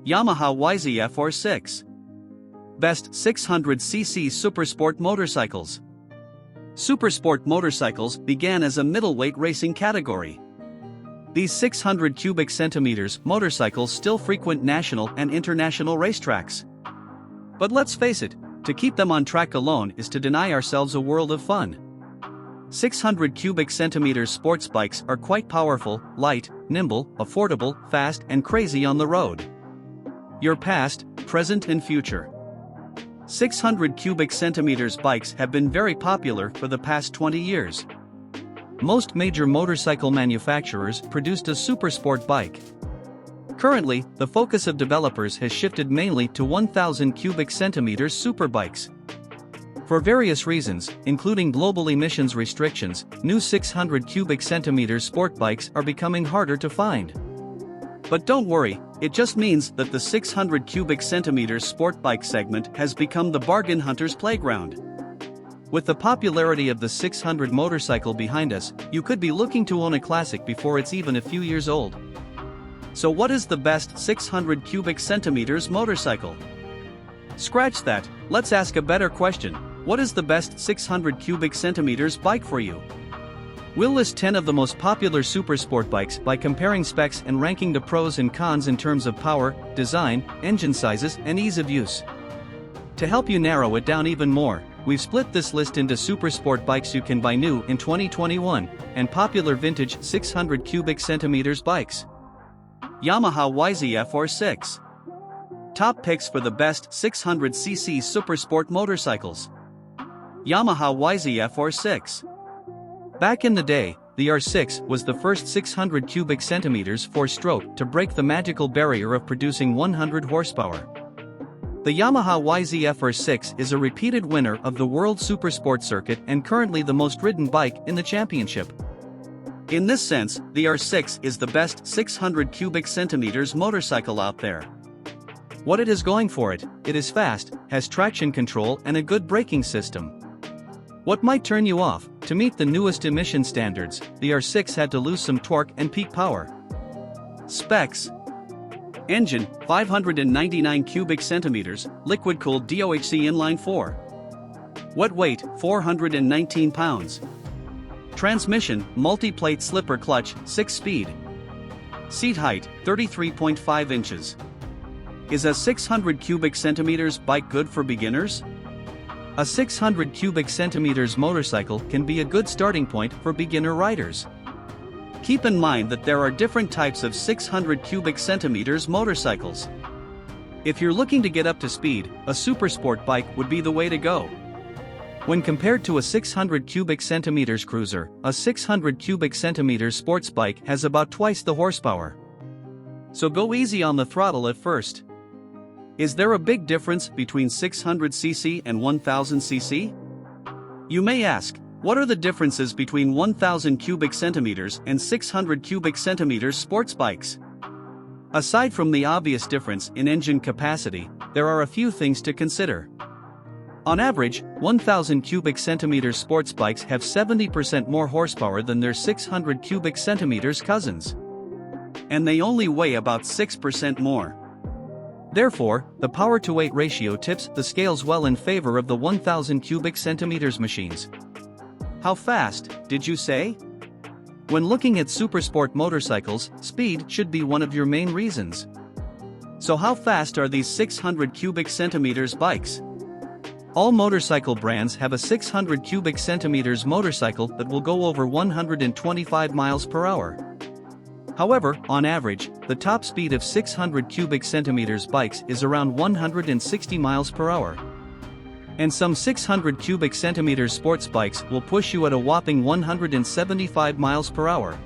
Yamaha YZF-R6. Best 600cc Supersport motorcycles. Supersport motorcycles began as a middleweight racing category. These 600 cubic centimeters motorcycles still frequent national and international racetracks. But let's face it, to keep them on track alone is to deny ourselves a world of fun. 600 cubic centimeters sports bikes are quite powerful, light, nimble, affordable, fast, and crazy on the road. Your past, present, and future. 600 cubic centimeters bikes have been very popular for the past 20 years. Most major motorcycle manufacturers produced a supersport bike. Currently, the focus of developers has shifted mainly to 1000 cubic centimeters superbikes. For various reasons, including global emissions restrictions, new 600 cubic centimeters sport bikes are becoming harder to find. But don't worry, it just means that the 600 cubic centimeters sport bike segment has become the bargain hunter's playground. With the popularity of the 600 motorcycle behind us, you could be looking to own a classic before it's even a few years old. So what is the best 600 cubic centimeters motorcycle? Scratch that, let's ask a better question. What is the best 600 cubic centimeters bike for you? We'll list 10 of the most popular supersport bikes by comparing specs and ranking the pros and cons in terms of power, design, engine sizes, and ease of use. To help you narrow it down even more, we've split this list into supersport bikes you can buy new in 2021, and popular vintage 600 cubic centimeters bikes. Yamaha YZF-R6. Top picks for the best 600cc Supersport motorcycles. Yamaha YZF-R6. Back in the day, the R6 was the first 600 cubic centimeters 4-stroke to break the magical barrier of producing 100 horsepower. The Yamaha YZF-R6 is a repeated winner of the World Supersport circuit and currently the most ridden bike in the championship. In this sense, the R6 is the best 600 cubic centimeters motorcycle out there. What it has going for it, it is fast, has traction control and a good braking system. What might turn you off? To meet the newest emission standards, the R6 had to lose some torque and peak power. Specs. Engine, 599 cubic centimeters, liquid-cooled DOHC inline 4. Wet weight, 419 pounds. Transmission, multi-plate slipper clutch, 6-speed. Seat height, 33.5 inches. Is a 600 cubic centimeters bike good for beginners? A 600 cubic centimeters motorcycle can be a good starting point for beginner riders. Keep in mind that there are different types of 600 cubic centimeters motorcycles. If you're looking to get up to speed, a supersport bike would be the way to go. When compared to a 600 cubic centimeters cruiser, a 600 cubic centimeters sports bike has about twice the horsepower. So go easy on the throttle at first. Is there a big difference between 600cc and 1000cc? You may ask, what are the differences between 1000 cubic centimeters and 600 cubic centimeters sports bikes? Aside from the obvious difference in engine capacity, there are a few things to consider. On average, 1000 cubic centimeters sports bikes have 70% more horsepower than their 600 cubic centimeters cousins. And they only weigh about 6% more. Therefore, the power-to-weight ratio tips the scales well in favor of the 1000 cubic centimeters machines. How fast, did you say? When looking at supersport motorcycles, speed should be one of your main reasons. So how fast are these 600 cubic centimeters bikes? All motorcycle brands have a 600 cubic centimeters motorcycle that will go over 125 miles per hour. However, on average, the top speed of 600 cubic centimeters bikes is around 160 miles per hour. And some 600 cubic centimeters sports bikes will push you at a whopping 175 miles per hour.